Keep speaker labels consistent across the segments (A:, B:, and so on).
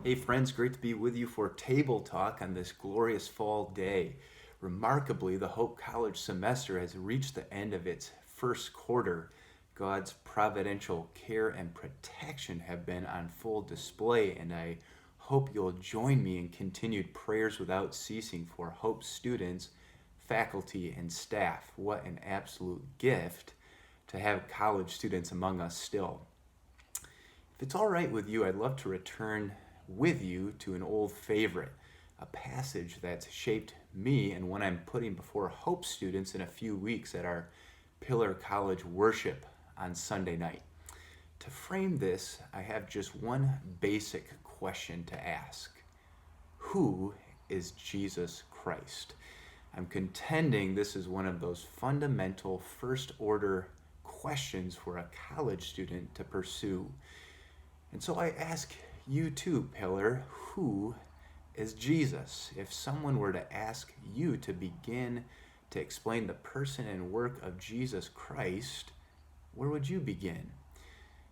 A: Hey friends, great to be with you for Table Talk on this glorious fall day. Remarkably, the Hope College semester has reached the end of its first quarter. God's providential care and protection have been on full display, and I hope you'll join me in continued prayers without ceasing for Hope students, faculty, and staff. What an absolute gift to have college students among us still. If it's all right with you, I'd love to return with you to an old favorite, a passage that's shaped me and one I'm putting before Hope students in a few weeks at our Pillar College worship on Sunday night. To frame this, I have just one basic question to ask. Who is Jesus Christ? I'm contending this is one of those fundamental first order questions for a college student to pursue. And so I ask you too, Pillar, who is Jesus? If someone were to ask you to begin to explain the person and work of Jesus Christ, where would you begin?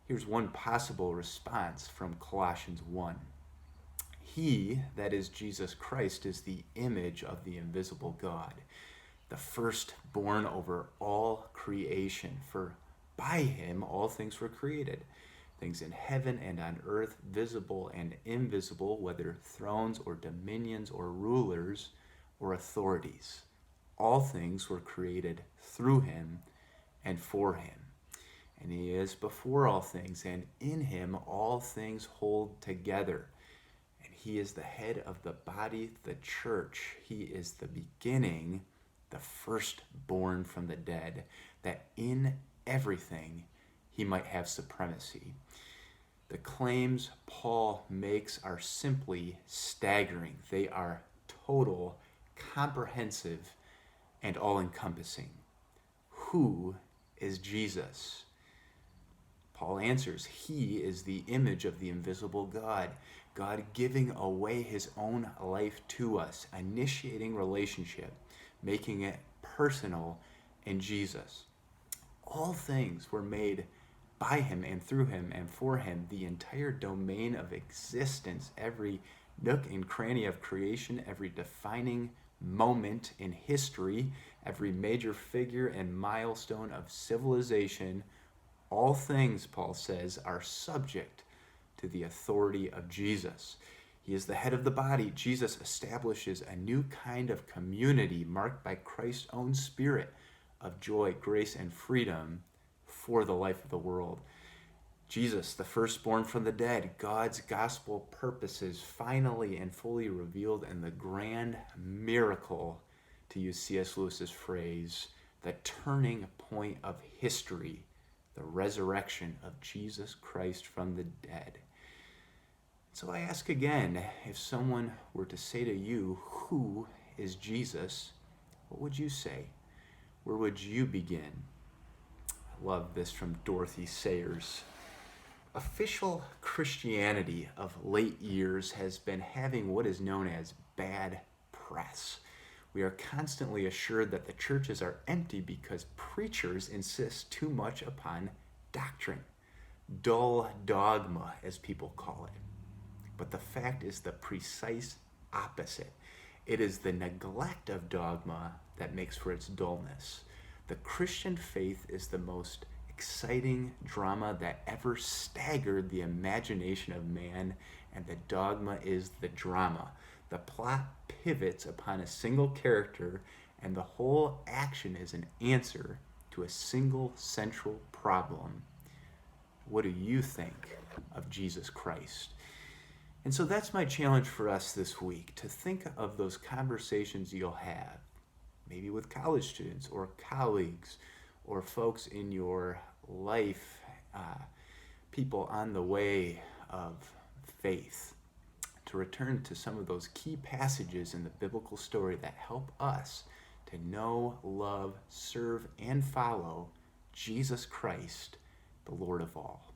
A: Here's one possible response from Colossians 1. He, that is Jesus Christ, is the image of the invisible God, the firstborn over all creation, for by him all things were created, things in heaven and on earth, visible and invisible, whether thrones or dominions or rulers or authorities. All things were created through him and for him. And he is before all things, and in him all things hold together. And he is the head of the body, the church. He is the beginning, the firstborn from the dead, that in everything he might have supremacy. The claims Paul makes are simply staggering. They are total, comprehensive, and all-encompassing. Who is Jesus? Paul answers, he is the image of the invisible God, God giving away his own life to us, initiating relationship, making it personal in Jesus. All things were made by him and through him and for him. The entire domain of existence, every nook and cranny of creation, every defining moment in history, every major figure and milestone of civilization, all things, Paul says, are subject to the authority of Jesus. He is the head of the body. Jesus establishes a new kind of community marked by Christ's own spirit of joy, grace, and freedom for the life of the world. Jesus, the firstborn from the dead, God's gospel purposes finally and fully revealed in the grand miracle, to use C.S. Lewis's phrase, the turning point of history, the resurrection of Jesus Christ from the dead. So I ask again, if someone were to say to you, who is Jesus, what would you say? Where would you begin? I love this from Dorothy Sayers. Official Christianity of late years has been having what is known as bad press. We are constantly assured that the churches are empty because preachers insist too much upon doctrine, dull dogma, as people call it. But the fact is the precise opposite. It is the neglect of dogma that makes for its dullness. The Christian faith is the most exciting drama that ever staggered the imagination of man, and the dogma is the drama. The plot pivots upon a single character, and the whole action is an answer to a single central problem. What do you think of Jesus Christ? And so that's my challenge for us this week, to think of those conversations you'll have, maybe with college students or colleagues or folks in your life, people on the way of faith, to return to some of those key passages in the biblical story that help us to know, love, serve, and follow Jesus Christ, the Lord of all.